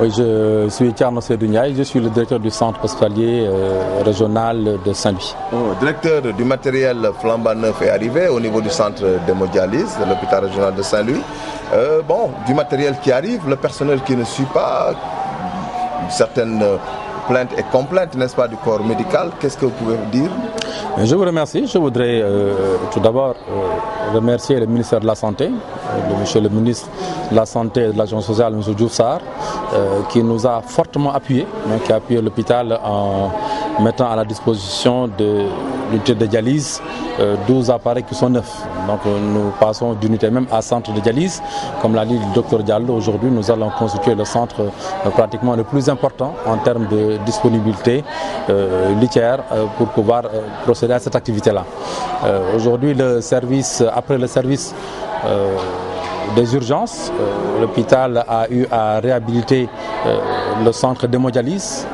Oui, je suis Thierno Seydou Ndiaye, je suis le directeur du centre hospitalier régional de Saint-Louis. Directeur du matériel flambant neuf est arrivé au niveau du centre d'hémodialyse de l'hôpital régional de Saint-Louis. Du matériel qui arrive, le personnel qui ne suit pas, certaines plaintes et complaintes, n'est-ce pas, du corps médical. Qu'est-ce que vous pouvez dire? Je vous remercie. Je voudrais tout d'abord remercier le ministère de la Santé, monsieur le ministre de la Santé et de l'Agence sociale, M. Diouf Sarr, qui nous a fortement appuyé, qui a appuyé l'hôpital en mettant à la disposition de l'unité de dialyse 12 appareils qui sont neufs. Donc nous passons d'unité même à centre de dialyse. Comme l'a dit le docteur Diallo, aujourd'hui nous allons constituer le centre pratiquement le plus important en termes de disponibilité litière pour pouvoir procéder à cette activité-là. Aujourd'hui, après le service des urgences, l'hôpital a eu à réhabiliter le centre d'hémodialyse,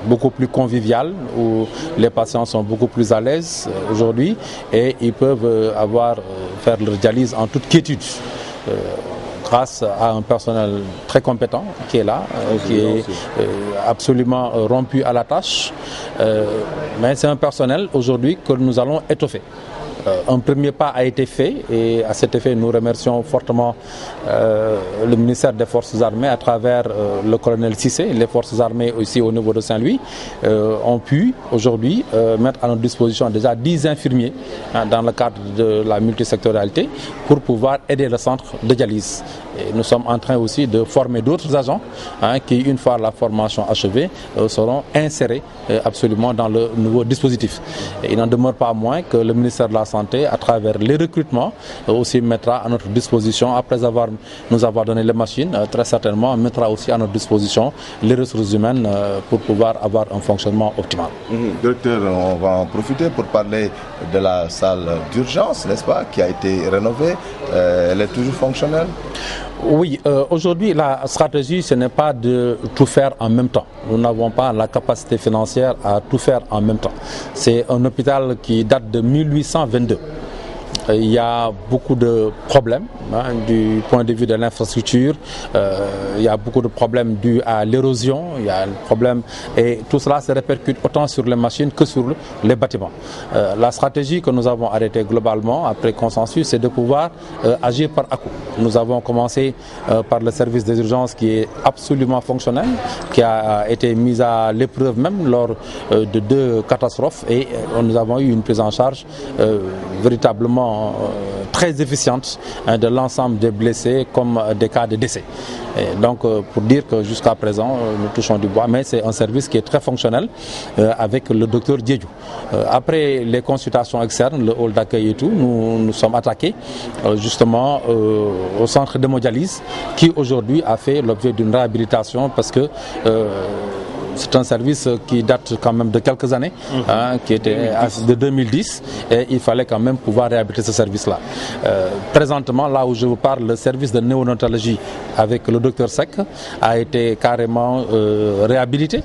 beaucoup plus convivial, où les patients sont beaucoup plus à l'aise aujourd'hui et ils peuvent faire leur dialyse en toute quiétude. Grâce à un personnel très compétent qui est là, qui est absolument rompu à la tâche. Mais c'est un personnel aujourd'hui que nous allons étoffer. Un premier pas a été fait et à cet effet nous remercions fortement le ministère des Forces armées à travers le colonel Cissé. Les Forces armées aussi au niveau de Saint-Louis ont pu aujourd'hui mettre à notre disposition déjà 10 infirmiers dans le cadre de la multisectorialité pour pouvoir aider le centre de dialyse. Et nous sommes en train aussi de former d'autres agents qui, une fois la formation achevée, seront insérés absolument dans le nouveau dispositif. Et il n'en demeure pas moins que le ministère de la Santé, à travers les recrutements, aussi mettra à notre disposition, après nous avoir donné les machines, très certainement mettra aussi à notre disposition les ressources humaines pour pouvoir avoir un fonctionnement optimal. Directeur, on va en profiter pour parler de la salle d'urgence, n'est-ce pas, qui a été rénovée. Elle est toujours fonctionnelle? Oui, aujourd'hui la stratégie ce n'est pas de tout faire en même temps. Nous n'avons pas la capacité financière à tout faire en même temps. C'est un hôpital qui date de 1822. Il y a beaucoup de problèmes du point de vue de l'infrastructure. Il y a beaucoup de problèmes dus à l'érosion. Il y a un problème et tout cela se répercute autant sur les machines que sur les bâtiments. La stratégie que nous avons arrêtée globalement après consensus, c'est de pouvoir agir par à-coup. Nous avons commencé par le service des urgences qui est absolument fonctionnel, qui a été mis à l'épreuve même lors de 2 catastrophes et nous avons eu une prise en charge véritablement très efficiente de l'ensemble des blessés comme des cas de décès. Et donc pour dire que jusqu'à présent nous touchons du bois, mais c'est un service qui est très fonctionnel avec le docteur Diédiou. Après les consultations externes, le hall d'accueil et tout, nous sommes attaqués justement au centre d'hémodialyse qui aujourd'hui a fait l'objet d'une réhabilitation parce que c'est un service qui date quand même de quelques années, qui était de 2010 et il fallait quand même pouvoir réhabiliter ce service-là. Présentement, là où je vous parle, le service de néonatologie avec le docteur Seck a été carrément réhabilité.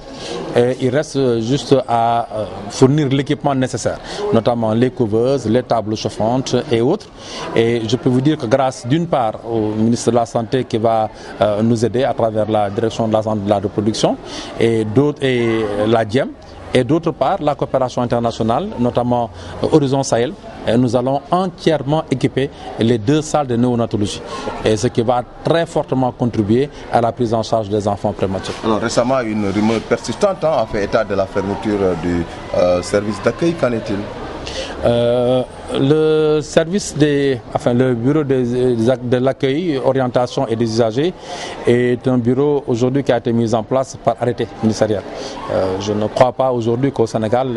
Et il reste juste à fournir l'équipement nécessaire, notamment les couveuses, les tables chauffantes et autres. Et je peux vous dire que grâce d'une part au ministre de la Santé qui va nous aider à travers la direction de la santé de la reproduction et la DIEM, et d'autre part la coopération internationale, notamment Horizon Sahel, et nous allons entièrement équiper les 2 salles de néonatologie, et ce qui va très fortement contribuer à la prise en charge des enfants prématurés. Alors récemment, une rumeur persistante a fait état de la fermeture du service d'accueil. Qu'en est-il? Le service le bureau de l'accueil, orientation et des usagers est un bureau aujourd'hui qui a été mis en place par arrêté ministériel. Je ne crois pas aujourd'hui qu'au Sénégal,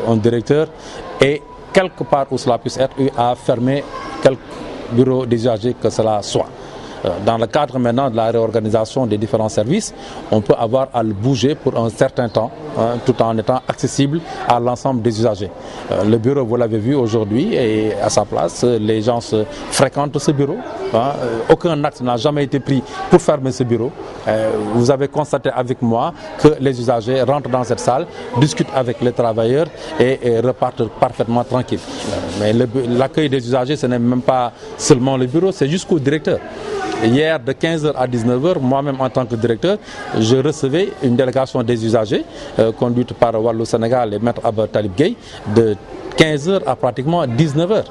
un directeur ait quelque part où cela puisse être à fermer quelques bureaux des usagers que cela soit. Dans le cadre maintenant de la réorganisation des différents services, on peut avoir à le bouger pour un certain temps, tout en étant accessible à l'ensemble des usagers. Le bureau, vous l'avez vu aujourd'hui, est à sa place. Les gens fréquentent ce bureau. Aucun acte n'a jamais été pris pour fermer ce bureau. Vous avez constaté avec moi que les usagers rentrent dans cette salle, discutent avec les travailleurs et repartent parfaitement tranquilles. Mais l'accueil des usagers, ce n'est même pas seulement le bureau, c'est jusqu'au directeur. hier de 15h à 19h, moi-même en tant que directeur, je recevais une délégation des usagers conduite par Wallo Sénégal et Maître Abba Talib Gueye de 15h à pratiquement 19h.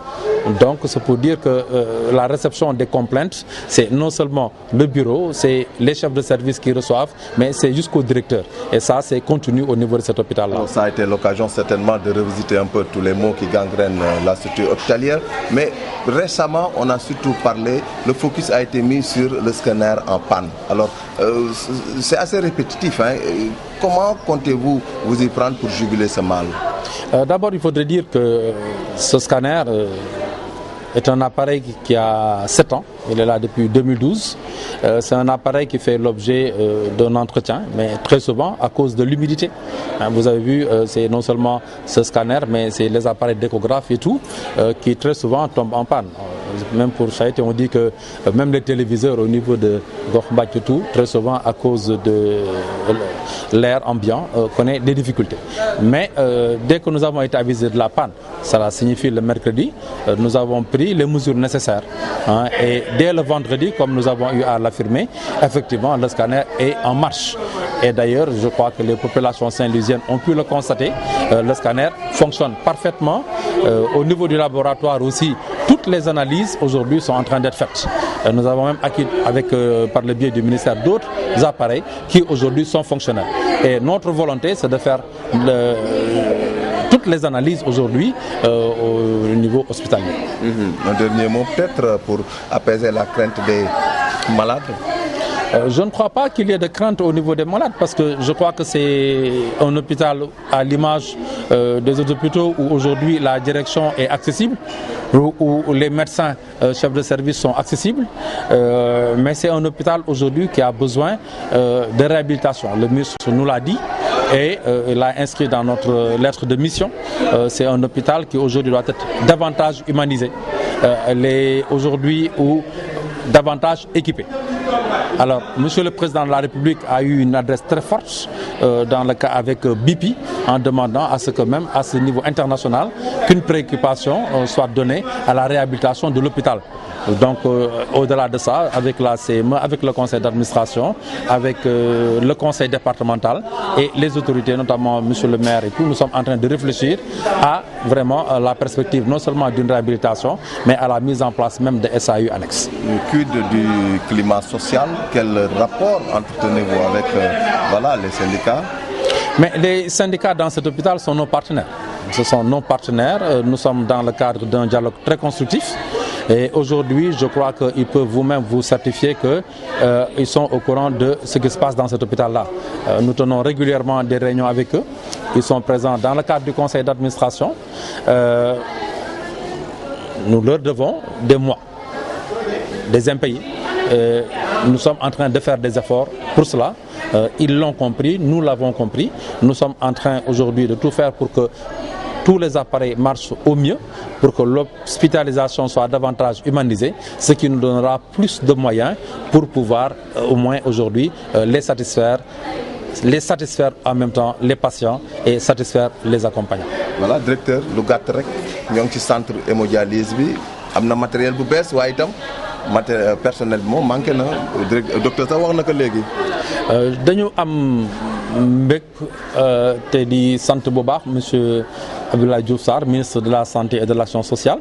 Donc c'est pour dire que la réception des complaintes, c'est non seulement le bureau, c'est les chefs de service qui reçoivent, mais c'est jusqu'au directeur. Et ça, c'est continu au niveau de cet hôpital-là. Ça a été l'occasion certainement de revisiter un peu tous les maux qui gangrènent la structure hospitalière. Mais récemment, on a surtout parlé, le focus a été mis sur le scanner en panne. Alors, c'est assez répétitif, hein. Comment comptez-vous vous y prendre pour juguler ce mal? D'abord, il faudrait dire que ce scanner est un appareil qui a 7 ans. Il est là depuis 2012. C'est un appareil qui fait l'objet d'un entretien, mais très souvent à cause de l'humidité. Vous avez vu, c'est non seulement ce scanner, mais c'est les appareils d'échographe et tout, qui très souvent tombent en panne. Même pour Chaïté, on dit que même les téléviseurs au niveau de Gormbach et tout, très souvent à cause de l'air ambiant, connaît des difficultés. Mais dès que nous avons été avisés de la panne, cela signifie le mercredi, nous avons pris les mesures nécessaires. Et dès le vendredi, comme nous avons eu à l'affirmer, effectivement, le scanner est en marche. Et d'ailleurs, je crois que les populations saint-louisiennes ont pu le constater. Le scanner fonctionne parfaitement. Au niveau du laboratoire aussi, toutes les analyses aujourd'hui sont en train d'être faites. Nous avons même acquis par le biais du ministère d'autres appareils qui aujourd'hui sont fonctionnels. Et notre volonté, c'est de faire toutes les analyses aujourd'hui au niveau hospitalier. Un dernier mot peut-être pour apaiser la crainte des malades. Je ne crois pas qu'il y ait de crainte au niveau des malades parce que je crois que c'est un hôpital à l'image des autres hôpitaux où aujourd'hui la direction est accessible, où les médecins chefs de service sont accessibles. Mais c'est un hôpital aujourd'hui qui a besoin de réhabilitation. Le ministre nous l'a dit et l'a inscrit dans notre lettre de mission. C'est un hôpital qui aujourd'hui doit être davantage humanisé. Aujourd'hui où davantage équipé. Alors, Monsieur le Président de la République a eu une adresse très forte dans le cas avec BP en demandant à ce que même à ce niveau international qu'une préoccupation soit donnée à la réhabilitation de l'hôpital. Donc au-delà de ça, avec la CME, avec le conseil d'administration, avec le conseil départemental et les autorités, notamment monsieur le maire et tout, nous sommes en train de réfléchir à vraiment la perspective non seulement d'une réhabilitation, mais à la mise en place même de SAU annexes. Quid du climat social? Quel rapport entretenez-vous avec les syndicats? Mais les syndicats dans cet hôpital sont nos partenaires. Ce sont nos partenaires. Nous sommes dans le cadre d'un dialogue très constructif. Et aujourd'hui, je crois qu'ils peuvent vous-même vous certifier qu'ils sont au courant de ce qui se passe dans cet hôpital-là. Nous tenons régulièrement des réunions avec eux. Ils sont présents dans le cadre du conseil d'administration. Nous leur devons des mois, des impayés. Nous sommes en train de faire des efforts pour cela. Ils l'ont compris, nous l'avons compris. Nous sommes en train aujourd'hui de tout faire pour que tous les appareils marchent au mieux, pour que l'hospitalisation soit davantage humanisée, ce qui nous donnera plus de moyens pour pouvoir au moins aujourd'hui les satisfaire en même temps les patients et satisfaire les accompagnants. Voilà, directeur, lu gàtt rek ñoo ngi ci centre hémodialyse bi am na matériel bu bees waaye itam personnel bi moom manqué na docteur sax wax na ko léegi. dañu am mbég te di sant bu baax monsieur Abdoulaye Diouf Sarr, ministre de la santé et de l'action sociale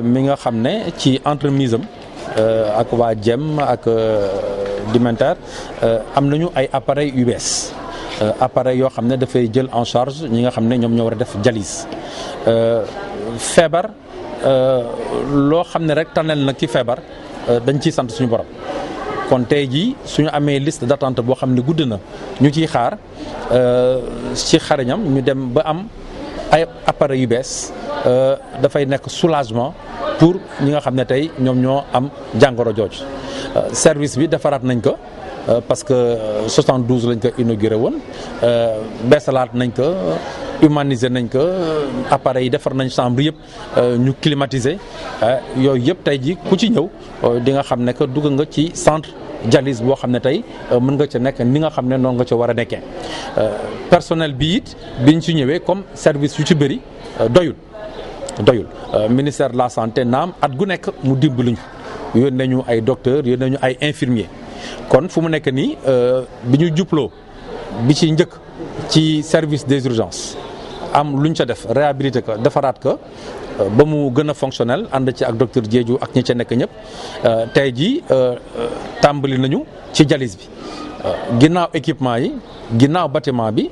mi nga xam ne ci entremise am ak waa JEM ak Dimenter am nañu ay appareils yu bees appareils yoo xam ne dafay jël en charge ñi nga xam ne ñoom ñoo war a def dialyse feebar loo xam ne rek tànnal na ki feebar dañ ciy sant suñu borom. kon tey jii suñu amee liste d'attente boo xam ne gudd na ñu ciy xaar ci xarañam ñu dem ba am ay appareils yu bees dafay nekk soulagement pour ñi nga xam ne tey ñoom ñoo am jàngoro jooju. Service bi defaraat nañ ko parce que 72 lañ ko inauguré woon beesalaat nañ ko humaniser nañ ko appareils yi defar nañ chambre yëpp ñu climatiser yooyu yëpp tey jii ku ci ñëw di nga xam ne que dugg nga ci centre dialyse boo xam ne tey mën nga ca nekk ni nga xam ne noonu nga ca war a nekkee. Personnel bi it biñ ci ñëwee comme service yu ci bëri doyul ministère de la santé naam at gu nekk mu dimbaluñu yónnee ñu ay docteurs yónnee ñu ay infirmiers kon fu mu nekk nii bi ñu jubloo bi ci njëkk ci service des urgences am lu ñu ca def réhabilité ko defaraat ko ba mu gën a fonctionnel ànd ci ak docteur Diédhiou ak ñi ca nekk ñëpp tey jii tàmbali nañu ci dialyse bi ginnaaw équipement yi ginnaaw bâtiment bi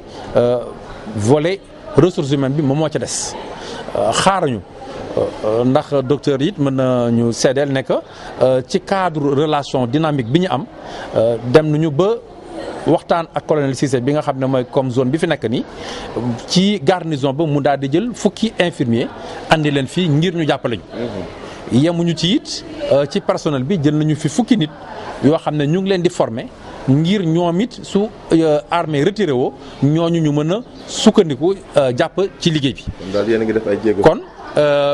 volet ressources humaines bi moom moo ca des xaaruñu ndax docteur yi it mën nañu seedeel ne que ci cadre relation dynamique bi ñu am dem nañu ba waxtaan ak colonel Cissé bi nga xam ne mooy comme zone bi fi nekk nii ci garnison ba mu daal di jël fukki infirmier andi leen fii ngir ñu jàppale ñu. yemuñu ci it ci personnel bi jël nañu fi fukki nit yoo xam ne ñu ngi leen di former ngir ñoom it su armée retiré woo ñooñu ñu mën a sukkandiku jàpp ci liggéey bi. daal yéen a ngi def ay jéego. kon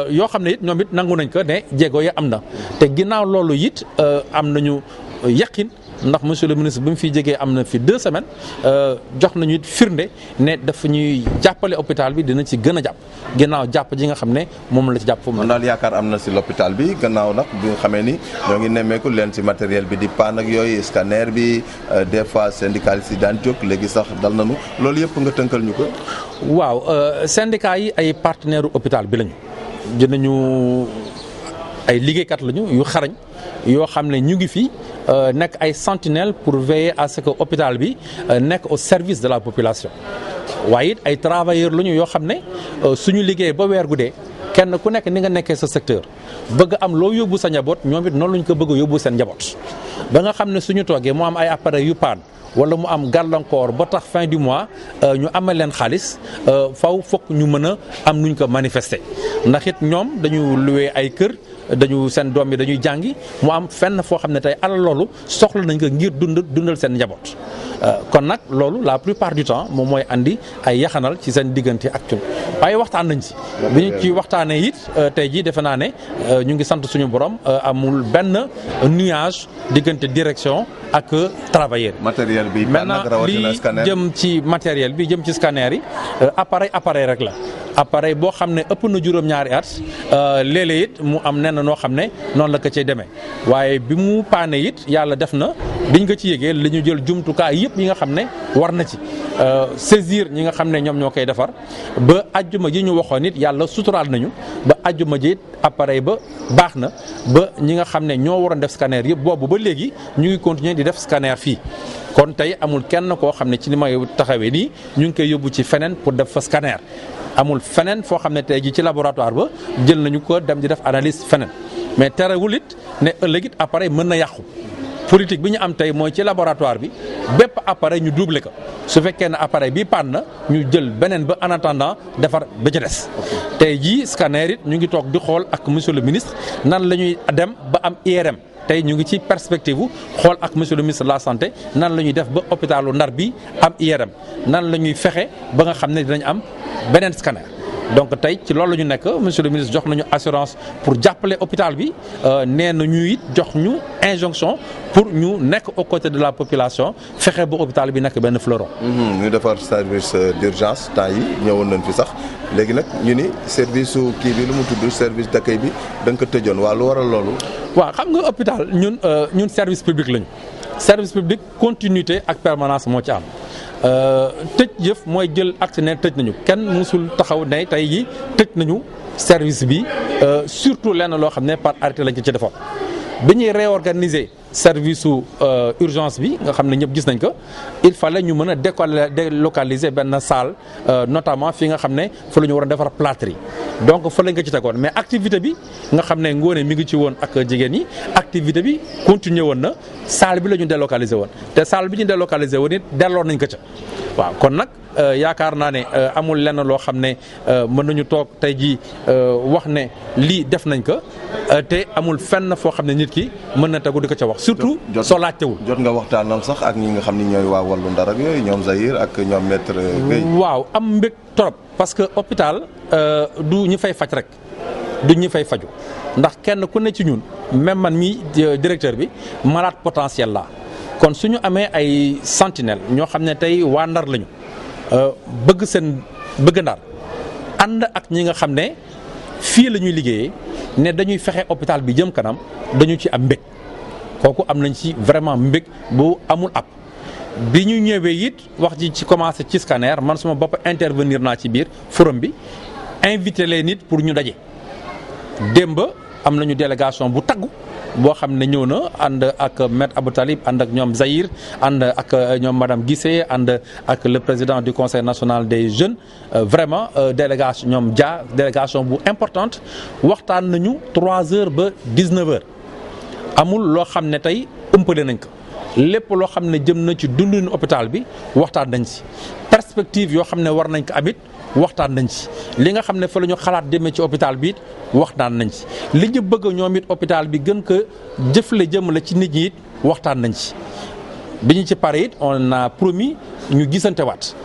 yoo xam ne it ñoom it nangu nañ ko ne jéego ya am na te ginnaaw loolu it am nañu yaqin. ndax monsieur le ministre bi mu fiy jegee am na fi 2 semaines jox nañu it firnde ne dafa ñuy jàppale hôpital bi dina ci gën a jàpp ginnaaw jàpp ji nga xam ne moom la ci jàpp foofu. man daal yaakaar am na si l'hôpital bi gannaaw nag bi nga xamee ni ñoo ngi nemmeeku leen si matériel bi di paan ak yooyu scanner bi des fois syndicalistes yi daan jóg léegi sax dal nañu loolu yëpp nga tënkal ñu ko. waaw syndicats yi ay partenaires hôpital bi lañu dinañu ay liggéeykat lañu yu xarañ yoo xam ne ñu ngi fi. nekk ay sentinelles pour veiller à ce que hôpital bi nekk au service de la population waaye it ay travailleurs lañu yoo xam ne suñu liggéey ba weer gu dee kenn ku nekk ni nga nekkee sa secteur bëgg am loo yóbbu sa njaboot ñoom it noonu lañu ko bëgg a yóbbu seen njaboot ba nga xam ne suñu toogee mu am ay appareils yu paan wala mu am gàllankoor ba tax fin du mois ñu amal leen xaalis faw fokk ñu mën a am nuñ ko manifester ndax it ñoom dañu loué ay kër dañu seen doom yi dañuy jàngi mu am fenn foo xam ne tey alal loolu soxla nañ ko ngir dundal seen njaboot kon nag loolu la plupart du temps moom mooy andi ay yaxanal ci seen diggante ak ñun waaye waxtaan nañ ci bi ñu ci waxtaanee it tey jii defe naa ne ñu ngi sant suñu borom amul benn nuage diggante direction ak travailleur matériel bi maintenant li jëm ci matériel bi jëm ci scanner yi appareil rek la appareil boo xam ne ëpp na juróom-ñaari at léeg-léeg it mu am nen noo xam ne noonu la ko cay demee waaye bi mu paane it yàlla def na biñ ko ci yégee li ñu jël jumtukaay yëpp yi nga xam ne war na ci saisir ñi nga xam ne ñoom ñoo koy defar ba ajjuma ji ñu waxoon it yàlla suturaal nañu ba ajjuma ji it appareil ba baax na ba ñi nga xam ne ñoo waroon def scanner yëpp boobu ba léegi ñu ngi continuer di def scanner fii kon tey amul kenn koo xam ne ci li may taxawee nii ñu ngi koy yóbbu ci feneen pour def fa scanner amul feneen foo xam ne tey jii ci laboratoire ba jël nañu ko dem di def analyse feneen mais terewul it ne ëllëg it appareil mën na yàqu politique bi ñu am tey mooy ci laboratoire bi bépp appareil ñu doublé ko su fekkee ne appareil bi panne na ñu jël beneen ba en attendant defar ba ca des. tey jii scanner it ñu ngi toog di xool ak monsieur le ministre nan la ñuy dem ba am IRM. tey ñu ngi ci perspective xool ak monsieur le ministre de la santé nan la ñuy def ba hôpitalu Ndar bi am IRM nan la ñuy fexe ba nga xam ne dinañ am beneen scanner donc tey ci loolu la ñu nekk monsieur le ministre jox nañu assurance pour jàppale hôpital bi nee na ñu it jox ñu injonction pour ñu nekk aux côtés de la population fexe ba hôpital bi nekk benn fleuron. ñu defar service d'urgence temps yi ñëwoon nañ fi sax léegi nag ñu ni service su kii bi lu mu tudd service d'accueil bi da nga ko tëjoon waa lu waral loolu. waaw xam nga hôpital ñun service public lañu service public continuité ak permanence moo ci am tëj jëf mooy jël acte ne tëj nañu kenn musul taxaw ne tey yi tëj nañu service bi surtout lenn loo xam ne par arrêté lañ ci defoon bi ñuy réorganiser service su urgence bi nga xam ne ñëpp gis nañ ko il fallait ñu mën a délocaliser benn salle notamment fi nga xam ne fa la ñu war a defar plâtre donc fa lañ ko ci tegoon mais activité bi nga xam ne ngoone mi ngi ci woon ak jigéen ñi activité bi continuer woon na salle bi la ñu délocaliser woon te salle bi ñu délocaliser woon it delloo nañ ko ca waaw kon nag yaakaar naa ne amul lenn loo xam ne mën nañu toog tey jii wax ne lii def nañ ko te amul fenn foo xam ne nit ki mën na tegu di ko ca wax surtout soo laajtewul jot nga waxtaanal sax ak ñi nga xam ni ñooy waa Wallu Ndar ak yooyu ñoom Zahir ak ñoom maître Guèye waaw am mbég trop parce que hôpital du ñu fay faj rek du ñu fay faju ndax kenn ku ne ci ñun même man mi directeur bi malade potentiel la kon suñu amee ay sentinelle ñoo xam ne tey waa Ndar lañu bëgg Ndar ànd ak ñi nga xam ne fii la ñuy liggéeyee ne dañuy fexe hôpital bi jëm kanam dañu ci am mbég kooku am nañ ci vraiment mbég bu amul ab bi ñu ñëwee it wax ji ci commencé ci scanner man suma bopp intervenir naa ci biir forum bi invité les nit pour ñu daje démb am nañu délégation bu taggu boo xam ne ñëw na ànd ak maître Abou Talib ànd ak ñoom Zahir ànd ak ñoom madame Guissé ànd ak le président du conseil national des jeunes vraiment délégation ñoom Dia délégation bu importante waxtaan nañu 3 heures ba 19 heures amul loo xam ne tey ëmpale nañ ko lépp loo xam ne jëm na ci dundinu hôpital bi waxtaan nañ ci perspective yoo xam ne war nañ ko amit waxtaan nañ ci li nga xam ne fa la ñu xalaat demee ci hôpital bi it waxtaan nañ ci li ñu bëgg ñoom it hôpital bi gën ko jëfle jëmale ci nit ñi it waxtaan nañ ci bi ñu ci pare it on a promis ñu gisante waat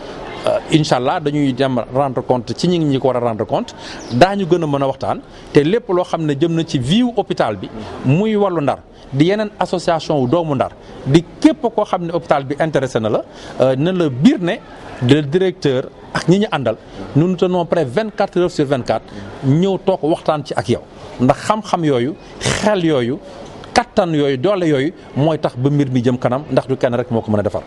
incha allah dañuy dem rendre compte ci ñi ko war a rendre compte daañu gën a mën a waxtaan te lépp loo xam ne jëm na ci vie hôpital bi muy wàllu Ndar di yeneen association wu doomu Ndar di képp koo xam ne hôpital bi intéressé na la na la biir ne le directeur ak ñi ñu àndal nous nous tenons prêts 24 heures sur 24 ñëw toog waxtaan ci ak yow ndax xam-xam yooyu xel yooyu kattan yooyu doole yooyu mooy tax ba mbir mi jëm kanam ndax du kenn rek moo ko mën a defar.